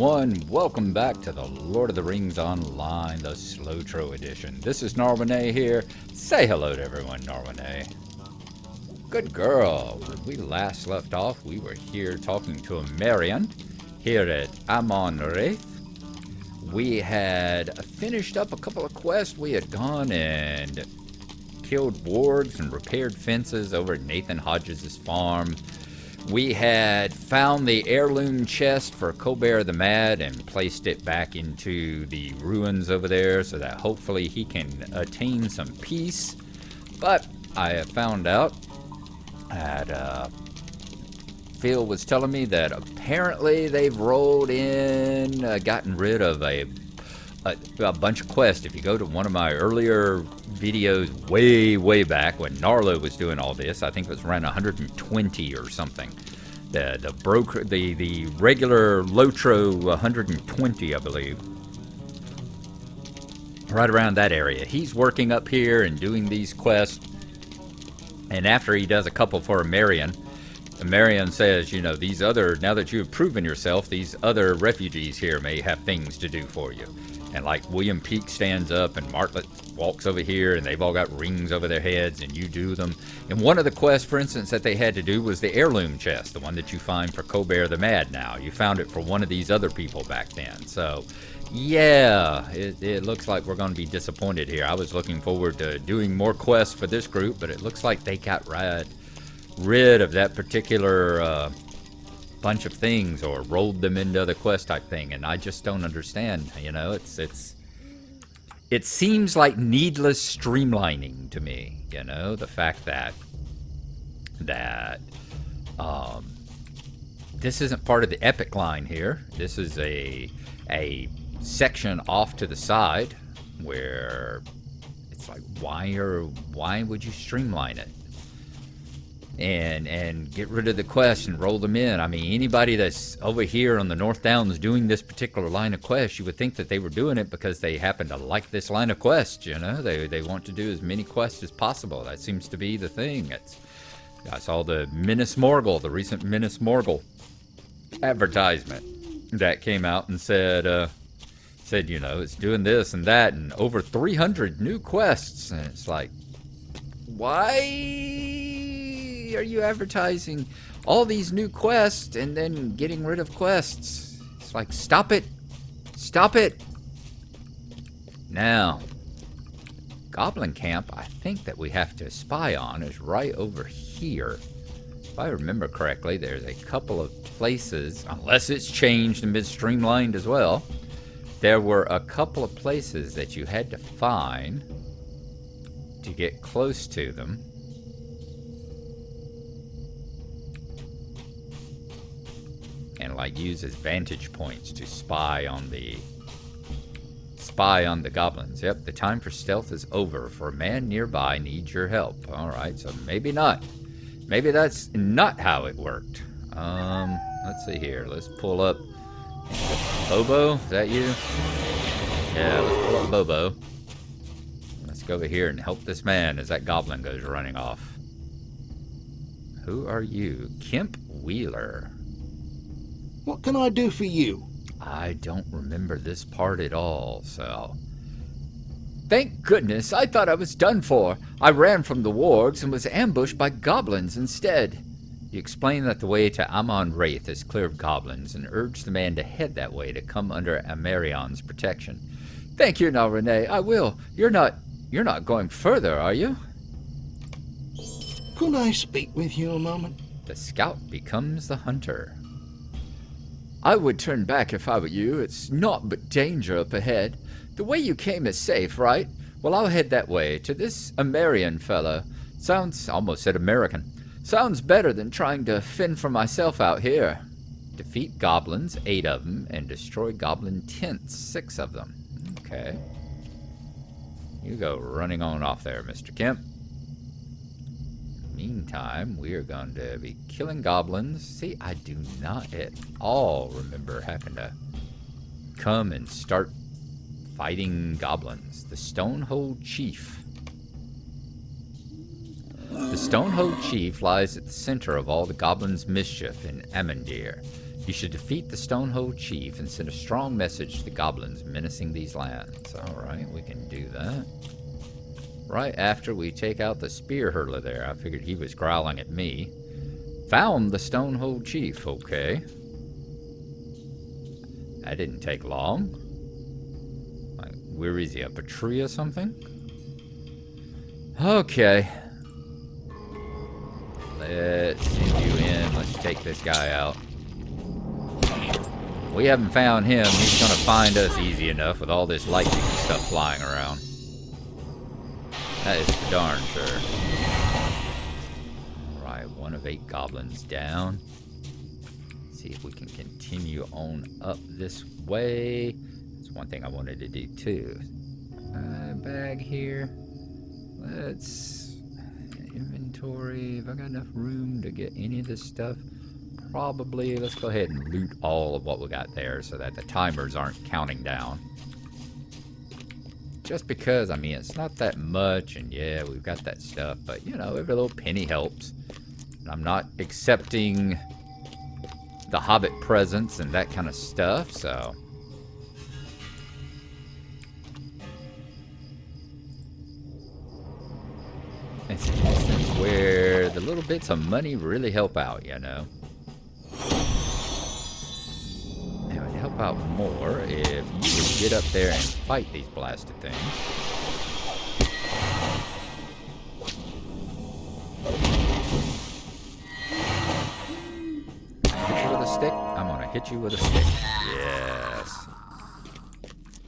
everyone, welcome back to the Lord of the Rings Online, the SLOTRO edition. This is Gnarlrynae here. Say hello to everyone, Gnarlrynae. Good girl. When we last left off, we were here talking to a Marion here at Gnarlrynae. We had finished up a couple of quests. We had gone and killed wargs and repaired fences over at Nathan Hodges' farm. We had found the heirloom chest for Colbert the Mad and placed it back into the ruins over there so that hopefully he can attain some peace. But I have found out that Phil was telling me that apparently they've rolled in, gotten rid of a bunch of quests. If you go to one of my earlier videos way back when Gnarlo was doing all this, I think it was around 120 or something. The regular Lotro 120, I believe. Right around that area. He's working up here and doing these quests. And after he does a couple for a Marion says, you know, these other, now that you have proven yourself, these other refugees here may have things to do for you. And like William Peake stands up and Martlet walks over here and they've all got rings over their heads and you do them. And one of the quests, for instance, that they had to do was the heirloom chest, the one that you find for Colbert the Mad now. You found it for one of these other people back then. So, yeah, it looks like we're going to be disappointed here. I was looking forward to doing more quests for this group, but it looks like they got rid of that particular bunch of things or rolled them into the quest type thing, and I just don't understand. You know, it seems like needless streamlining to me. You know, the fact that this isn't part of the epic line here. This is a section off to the side where it's like, why would you streamline it and get rid of the quests and roll them in? I mean, anybody that's over here on the North Downs doing this particular line of quests, you would think that they were doing it because they happen to like this line of quests. You know, they want to do as many quests as possible. That seems to be the thing. I saw the the recent Minas Morgul advertisement that came out and said, you know, it's doing this and that and over 300 new quests. And it's like, why are you advertising all these new quests and then getting rid of quests? It's like, stop it. Stop it. Now, Goblin Camp, I think that we have to spy on is right over here. If I remember correctly, there's a couple of places, unless it's changed and been streamlined as well. There were a couple of places that you had to find to get close to them. And like use as vantage points to spy on the goblins. Yep, the time for stealth is over, for a man nearby needs your help. Alright, so maybe not. Maybe that's not how it worked. Let's see here. Let's pull up Bobo, is that you? Yeah, let's pull up Bobo. Let's go over here and help this man as that goblin goes running off. Who are you? Kemp Wheeler. What can I do for you? I don't remember this part at all, so... Thank goodness, I thought I was done for. I ran from the wargs and was ambushed by goblins instead. You explained that the way to Gnarlrynae is clear of goblins and urged the man to head that way to come under Amarion's protection. Thank you, Gnarlrynae, I will. You're not going further, are you? Could I speak with you a moment? The scout becomes the hunter. I would turn back if I were you. It's naught but danger up ahead. The way you came is safe, right? Well, I'll head that way, to this Amarian fellow. Sounds, almost said American. Sounds better than trying to fend for myself out here. Defeat goblins, 8 of them, and destroy goblin tents, 6 of them. Okay. You go running on off there, Mr. Kemp. Meantime, we are going to be killing goblins. See, I do not at all remember having to come and start fighting goblins. The Stonehold Chief. The Stonehold Chief lies at the center of all the goblins' mischief in Amandir. You should defeat the Stonehold Chief and send a strong message to the goblins menacing these lands. Alright, we can do that. Right after we take out the spear hurler there. I figured he was growling at me. Found the Stonehold Chief, okay. That didn't take long. Like, where is he? Up a tree or something? Okay. Let's send you in. Let's take this guy out. We haven't found him. He's gonna find us easy enough with all this lightning and stuff flying around. That is for darn sure. Alright, 1 of 8 goblins down. See if we can continue on up this way. That's one thing I wanted to do too. Bag here. Let's inventory. Have I got enough room to get any of this stuff? Probably. Let's go ahead and loot all of what we got there so that the timers aren't counting down. Just because, I mean, it's not that much, and yeah, we've got that stuff, but you know, every little penny helps. And I'm not accepting the Hobbit presents and that kind of stuff, so. It's an instance where the little bits of money really help out, you know. It would help out more if you would get up there and fight these blasted things. Hit you with a stick? I'm gonna hit you with a stick. Yes.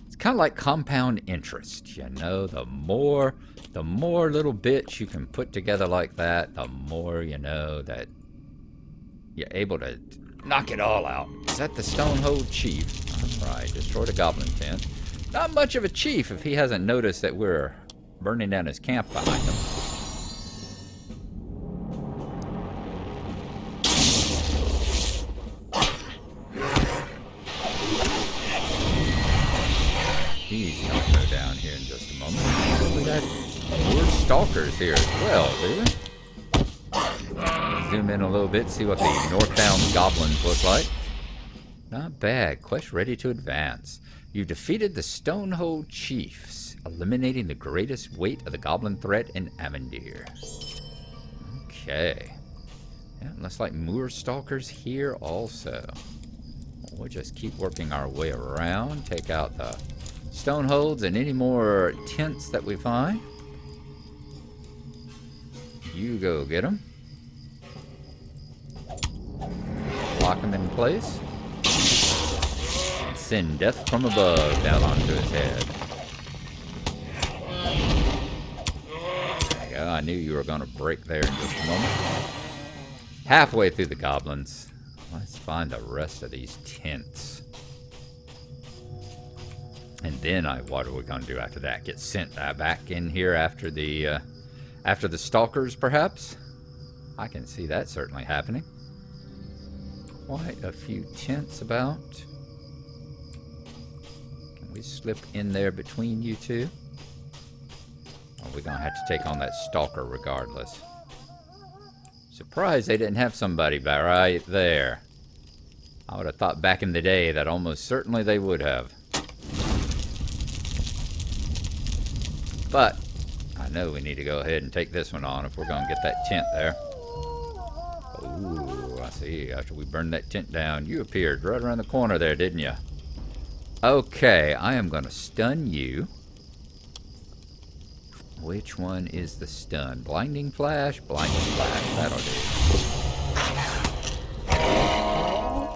It's kind of like compound interest, you know. The more little bits you can put together like that, the more you know that you're able to knock it all out. Is that the Stonehold Chief? Alright, destroy the goblin tent. Not much of a chief if he hasn't noticed that we're burning down his camp behind him. He's gonna go down here in just a moment. We got more stalkers here as well, do we? Zoom in a little bit, see what the northbound goblins look like. Not bad. Quest ready to advance. You defeated the Stonehold Chiefs, eliminating the greatest weight of the goblin threat in Amandir. Okay. Yeah, looks like Moor stalkers here also. We'll just keep working our way around, take out the Stoneholds and any more tents that we find. You go get them. Lock him in place. And send death from above down onto his head. There you go. I knew you were going to break there in just a moment. Halfway through the goblins. Let's find the rest of these tents. And then what are we going to do after that? Get sent back in here after the stalkers, perhaps? I can see that certainly happening. Quite a few tents about. Can we slip in there between you two? Or are we going to have to take on that stalker regardless? Surprised they didn't have somebody right there. I would have thought back in the day that almost certainly they would have. But I know we need to go ahead and take this one on if we're going to get that tent there. Ooh, I see. After we burned that tent down, you appeared right around the corner there, didn't you? Okay, I am going to stun you. Which one is the stun? Blinding flash? Blinding flash. That'll do.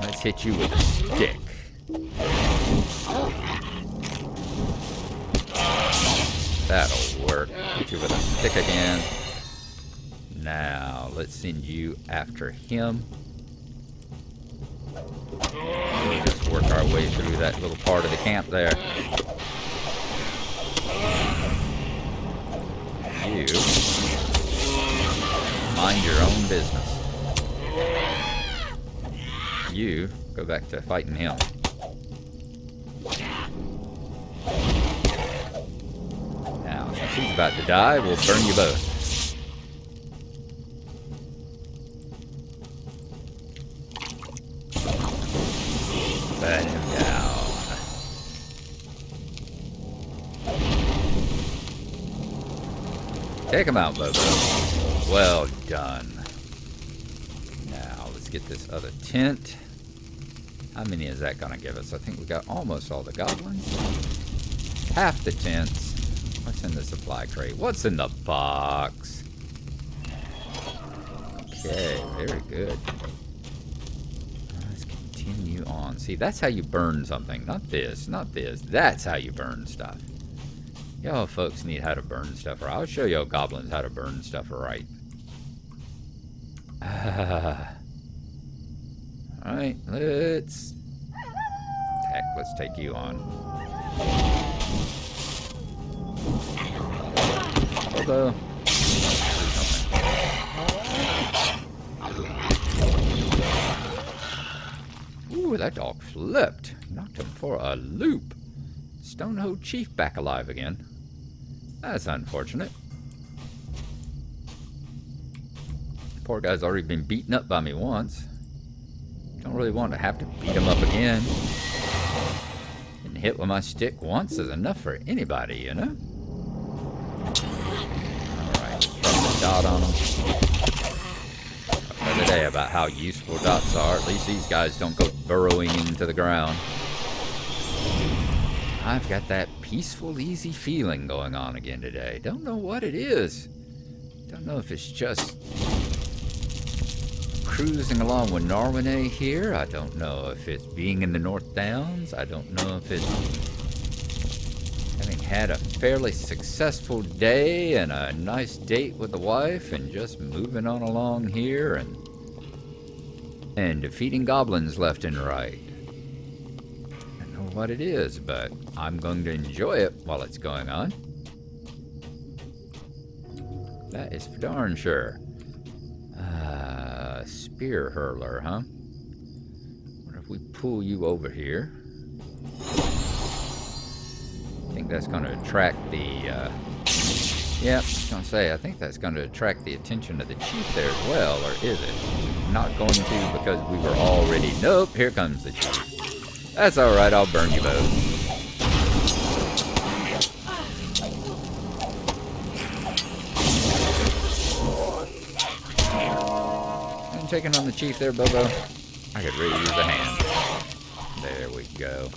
Let's hit you with a stick. That'll work. Hit you with a stick again. Now, let's send you after him. We'll just work our way through that little part of the camp there. You mind your own business. You go back to fighting him. Now, since he's about to die, we'll burn you both. Take him out, Bobo. Well done. Now, let's get this other tent. How many is that going to give us? I think we got almost all the goblins. Half the tents. What's in the supply crate? What's in the box? Okay, very good. Let's continue on. See, that's how you burn something. Not this, not this. That's how you burn stuff. Y'all folks need how to burn stuff, or I'll show y'all goblins how to burn stuff right. Alright, let's take you on. Hello. Ooh, that dog flipped. Knocked him for a loop. Stonehold Chief back alive again. That's unfortunate. Poor guy's already been beaten up by me once. Don't really want to have to beat him up again. Getting hit with my stick once is enough for anybody, you know? Alright, drop the dot on him. The other day about how useful dots are. At least these guys don't go burrowing into the ground. I've got that peaceful, easy feeling going on again today. Don't know what it is. Don't know if it's just cruising along with Gnarlrynae here. I don't know if it's being in the North Downs. I don't know if it's having had a fairly successful day and a nice date with the wife and just moving on along here and defeating goblins left and right. I don't know what it is, but I'm going to enjoy it while it's going on. That is for darn sure. Spear hurler, huh? What if we pull you over here? I think that's going to attract the, yeah, I was going to say, I think that's going to attract the attention of the chief there as well, or is it? Not going to because we were already, nope, here comes the chief. That's alright, I'll burn you both. Taking on the chief there, Bobo. I could really use a hand. There we go.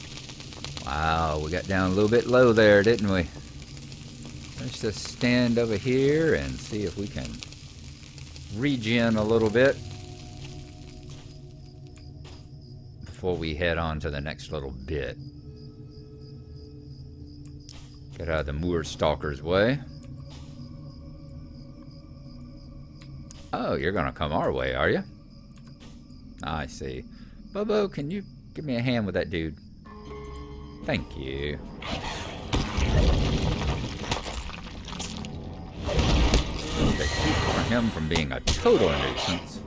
Wow, we got down a little bit low there, didn't we? Let's just stand over here and see if we can regen a little bit before we head on to the next little bit. Get out of the moor stalker's way. Oh, you're gonna come our way, are you? I see. Bobo, can you give me a hand with that dude? Thank you. They keep him from being a total nuisance.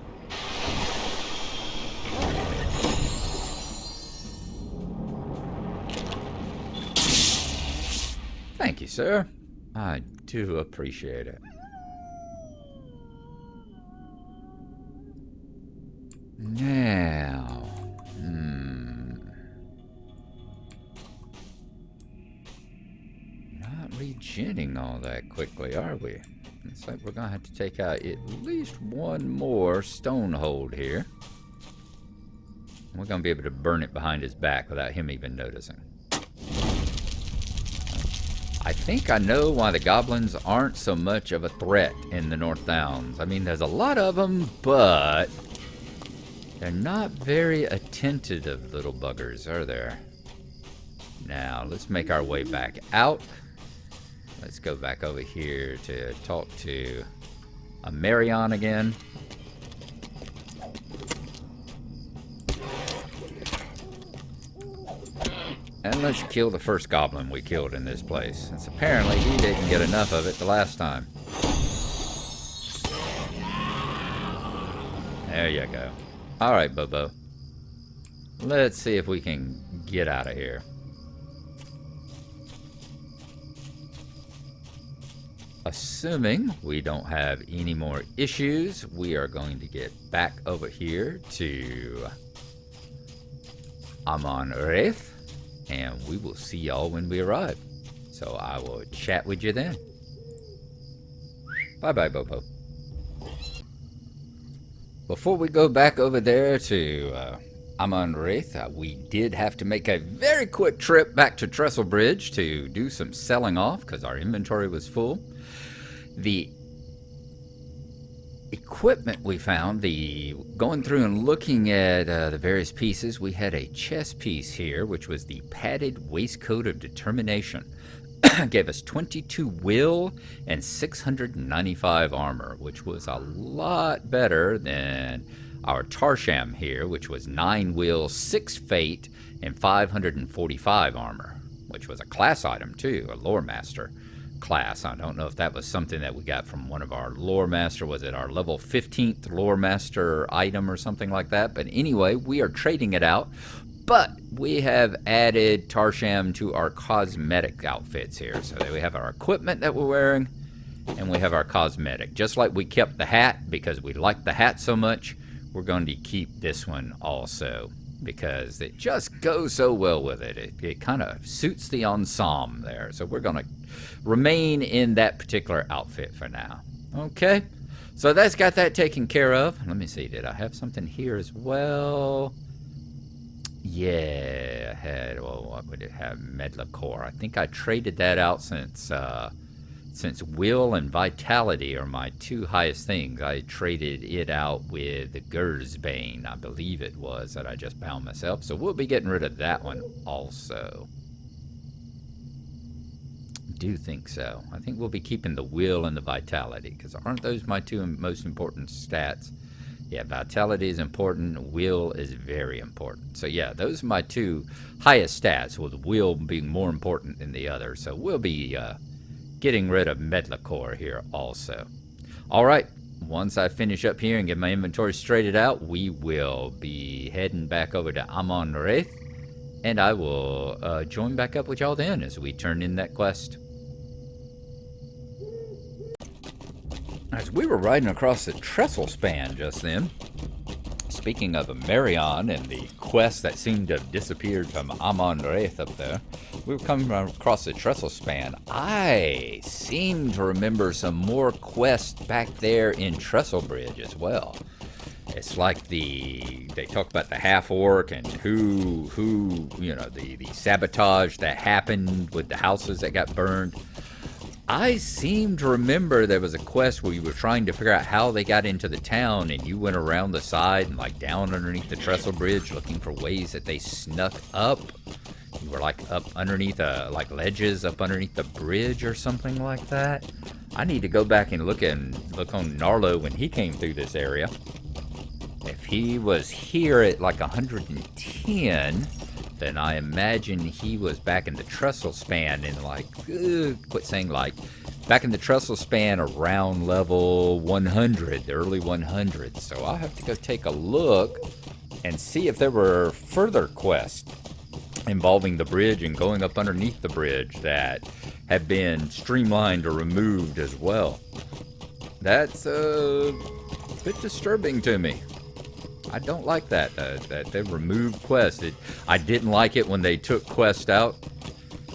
Thank you, sir. I do appreciate it. Now, not regenning all that quickly, are we? Looks like we're gonna have to take out at least one more stonehold here. We're gonna be able to burn it behind his back without him even noticing. I think I know why the goblins aren't so much of a threat in the North Downs. I mean, there's a lot of them, but they're not very attentive little buggers, are there? Now, let's make our way back out. Let's go back over here to talk to a Marion again. And let's kill the first goblin we killed in this place, since apparently he didn't get enough of it the last time. There you go. Alright, Bobo. Let's see if we can get out of here. Assuming we don't have any more issues, we are going to get back over here to Gnarlrynae, and we will see y'all when we arrive. So I will chat with you then. Bye-bye, Bopo. Before we go back over there to Gnarlrynae, we did have to make a very quick trip back to Trestle Bridge to do some selling off because our inventory was full. The equipment we found, going through and looking at the various pieces, we had a chest piece here, which was the padded waistcoat of determination. Gave us 22 will and 695 armor, which was a lot better than our Tarsham here, which was 9 will, 6 fate, and 545 armor, which was a class item too, a lore master class. I don't know if that was something that we got from one of our lore master. Was it our level 15th lore master item or something like that? But anyway, we are trading it out. But we have added Tarsham to our cosmetic outfits here. So we have our equipment that we're wearing, and we have our cosmetic. Just like we kept the hat because we like the hat so much, we're going to keep this one also because it just goes so well with it. It kind of suits the ensemble there. So we're going to remain in that particular outfit for now. Okay, so that's got that taken care of. Let me see, did I have something here as well? Yeah, I had, well, what would it have? Medlicore. I think I traded that out since will and vitality are my two highest things. I traded it out with the Gersbane, I believe it was, that I just bound myself. So we'll be getting rid of that one also. I do think so. I think we'll be keeping the will and the vitality, because aren't those my two most important stats? Yeah, vitality is important. Will is very important. So yeah, those are my two highest stats, with will being more important than the other. So we'll be getting rid of Medlicore here also. All right, once I finish up here and get my inventory straightened out, we will be heading back over to Gnarlrynae, and I will join back up with y'all then as we turn in that quest. As we were riding across the trestle span just then, speaking of Marion and the quest that seemed to have disappeared from Gnarlrynae up there, we were coming across the trestle span. I seem to remember some more quests back there in Trestle Bridge as well. It's like they talk about the half-orc and who you know, the sabotage that happened with the houses that got burned. I seem to remember there was a quest where you were trying to figure out how they got into the town, and you went around the side and like down underneath the trestle bridge looking for ways that they snuck up. You were like up underneath like ledges up underneath the bridge or something like that. I need to go back and look on Gnarlo when he came through this area. If he was here at like 110, then I imagine he was back in the trestle span in like, quit saying like, back in the trestle span around level 100, the early 100s. So I'll have to go take a look and see if there were further quests involving the bridge and going up underneath the bridge that have been streamlined or removed as well. That's a bit disturbing to me. I don't like that they removed quests. I didn't like it when they took quests out,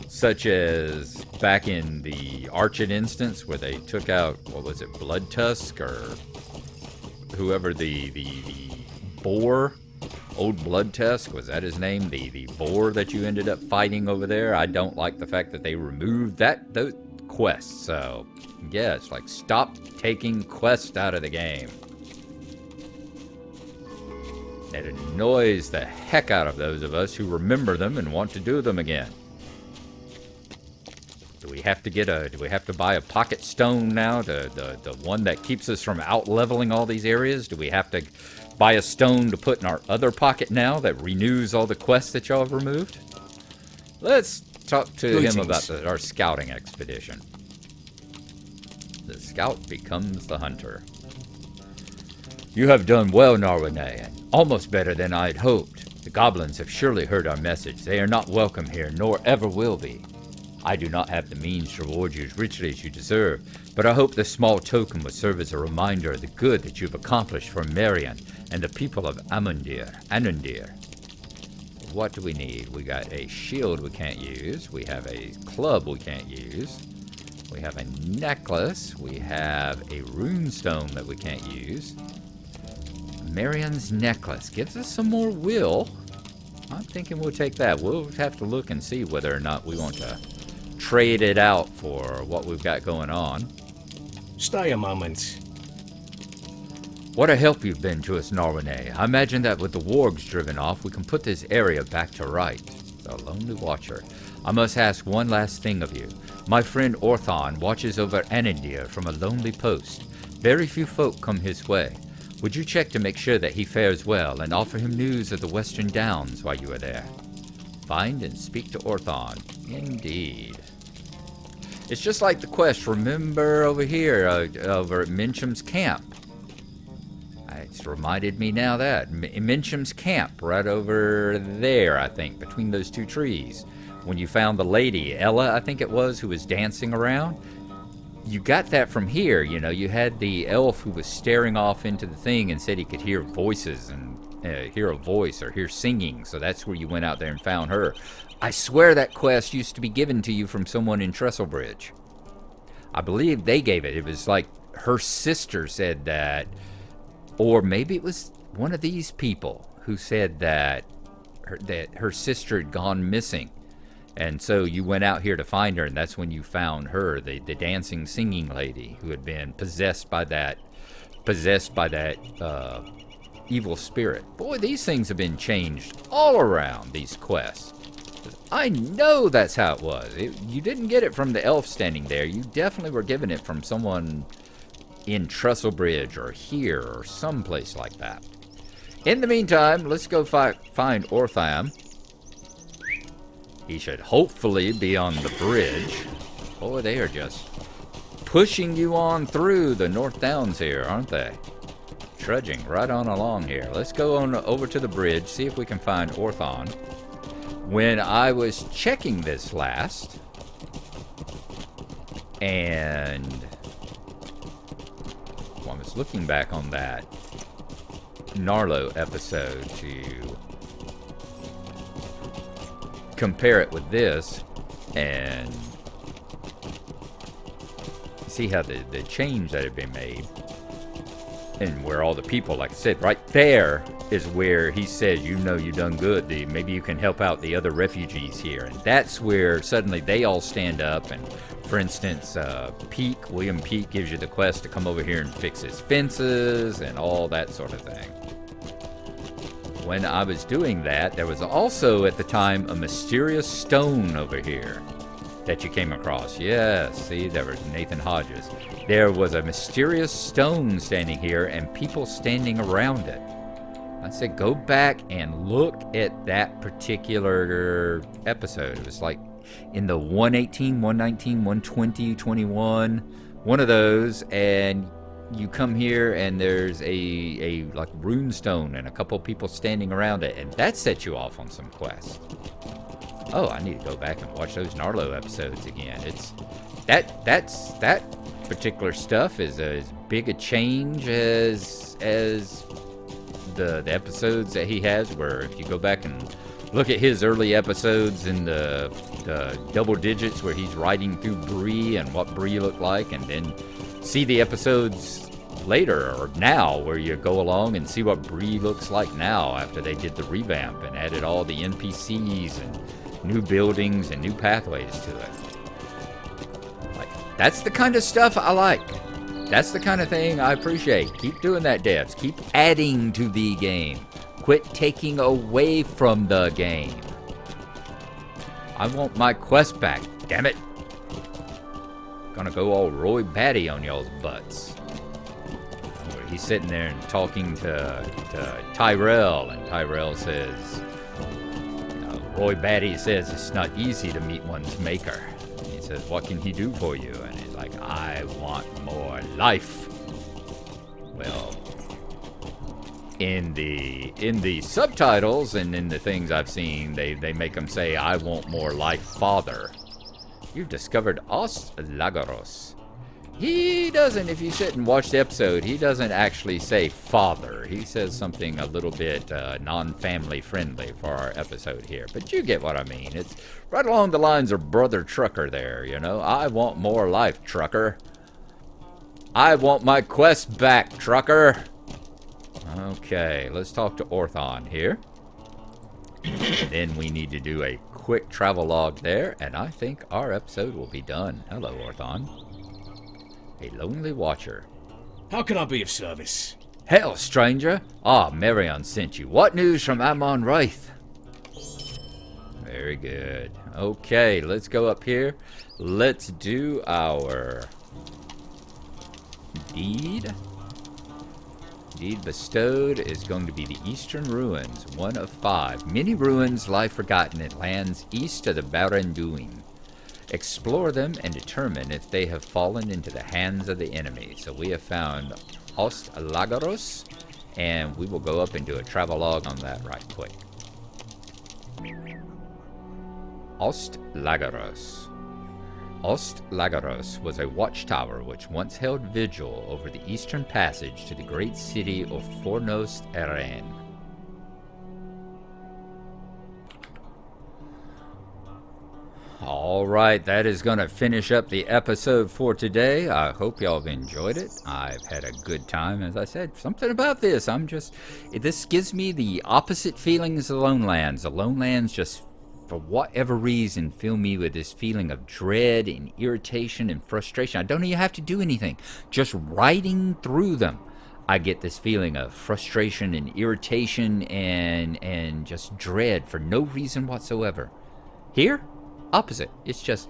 such as back in the Archit instance where they took out, what was it, Blood Tusk or whoever the boar, old Blood Tusk, was that his name? The boar that you ended up fighting over there. I don't like the fact that they removed those quests. So yeah, it's like, stop taking quests out of the game. It annoys the heck out of those of us who remember them and want to do them again. Do we have to buy a pocket stone now, the one that keeps us from out leveling all these areas? Do we have to buy a stone to put in our other pocket now that renews all the quests that y'all have removed? Let's talk to him about our scouting expedition. The scout becomes the hunter. You have done well, Gnarlrynae, almost better than I'd hoped. The goblins have surely heard our message. They are not welcome here, nor ever will be. I do not have the means to reward you as richly as you deserve, but I hope this small token will serve as a reminder of the good that you've accomplished for Marion and the people of Anundir. What do we need? We got a shield we can't use. We have a club we can't use. We have a necklace. We have a runestone that we can't use. Marion's necklace gives us some more will. I'm thinking we'll take that. We'll have to look and see whether or not we want to trade it out for what we've got going on. Stay a moment. What a help you've been to us, Gnarlrynae. I imagine that with the wargs driven off, we can put this area back to right. The Lonely Watcher. I must ask one last thing of you. My friend Orthon watches over Anandir from a lonely post. Very few folk come his way. Would you check to make sure that he fares well and offer him news of the Western Downs while you are there? Find and speak to Orthon. Indeed. It's just like the quest, remember over here, over at Mincham's camp. It's reminded me now that. Mincham's camp, right over there, I think, between those two trees. When you found the lady, Ella, I think it was, who was dancing around. You got that from here, you know. You had the elf who was staring off into the thing and said he could hear voices and hear a voice or hear singing. So that's where you went out there and found her. I swear that quest used to be given to you from someone in Trestlebridge. I believe they gave it. It was like her sister said that, or maybe it was one of these people who said that her sister had gone missing. And so you went out here to find her, and that's when you found her, the dancing, singing lady who had been possessed by that evil spirit. Boy, these things have been changed all around these quests. I know that's how it was. You didn't get it from the elf standing there. You definitely were given it from someone in Trestlebridge or here or someplace like that. In the meantime, let's go find Ortham. He should hopefully be on the bridge. Boy, they are just pushing you on through the North Downs here, aren't they? Trudging right on along here. Let's go on over to the bridge, see if we can find Orthon. When I was checking this last, and I was looking back on that Gnarlo episode to compare it with this and see how the change that had been made, and where all the people, like I said, right there is where he says, you know, you done good. Maybe you can help out the other refugees here. And that's where suddenly they all stand up. And for instance, William Peake gives you the quest to come over here and fix his fences and all that sort of thing. When I was doing that, there was also at the time a mysterious stone over here that you came across. Yes, see, there was Nathan Hodges. There was a mysterious stone standing here and people standing around it. I said, go back and look at that particular episode. It was like in the 118, 119, 120, 21, one of those, and you come here and there's a like runestone and a couple people standing around it, and that sets you off on some quest. Oh, I need to go back and watch those Gnarlo episodes again. It's that particular stuff is as big a change as the episodes that he has, where if you go back and look at his early episodes in the double digits where he's riding through Bree and what Bree looked like, and then see the episodes later or now where you go along and see what Bree looks like now after they did the revamp and added all the NPCs and new buildings and new pathways to it. Like, that's the kind of stuff I like. That's the kind of thing I appreciate. Keep doing that, devs. Keep adding to the game. Quit taking away from the game. I want my quest back, damn it. Gonna go all Roy Batty on y'all's butts. He's sitting there and talking to Tyrell, and Tyrell says, Roy Batty says it's not easy to meet one's maker. And he says, what can he do for you? And he's like, I want more life. Well, in the subtitles and in the things I've seen, they make him say, I want more life, father. You've discovered Os Lagaros. He doesn't, if you sit and watch the episode, he doesn't actually say father. He says something a little bit non-family friendly for our episode here. But you get what I mean. It's right along the lines of Brother Trucker there, you know. I want more life, Trucker. I want my quest back, Trucker. Okay, let's talk to Orthon here. And then we need to do a quick travel log there, and I think our episode will be done. Hello, Orthon. A lonely watcher. How can I be of service? Hail, stranger. Ah, Marion sent you. What news from Amon Wraith? Very good. Okay, let's go up here. Let's do our deed. Deed bestowed is going to be the Eastern Ruins, 1 of 5. Many ruins lie forgotten in lands east of the Baranduin. Explore them and determine if they have fallen into the hands of the enemy. So we have found Ostlagaros, and we will go up and do a travelogue on that right quick. Ostlagaros. Ostlagaros was a watchtower which once held vigil over the eastern passage to the great city of Fornost Eren. Alright, that is going to finish up the episode for today. I hope y'all have enjoyed it. I've had a good time, as I said. Something about this, this gives me the opposite feelings of the Lone Lands. The Lone Lands just, for whatever reason, fill me with this feeling of dread and irritation and frustration. I don't even have to do anything. Just riding through them, I get this feeling of frustration and irritation and just dread for no reason whatsoever. Here, opposite. It's just,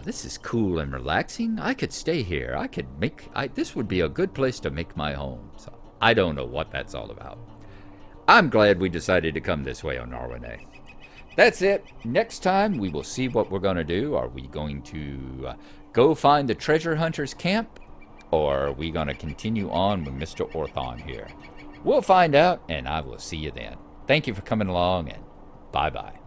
this is cool and relaxing. I could stay here. This would be a good place to make my home. So I don't know what that's all about. I'm glad we decided to come this way on Gnarlrynae. That's it. Next time, we will see what we're going to do. Are we going to go find the treasure hunter's camp? Or are we going to continue on with Mr. Orthon here? We'll find out, and I will see you then. Thank you for coming along, and bye-bye.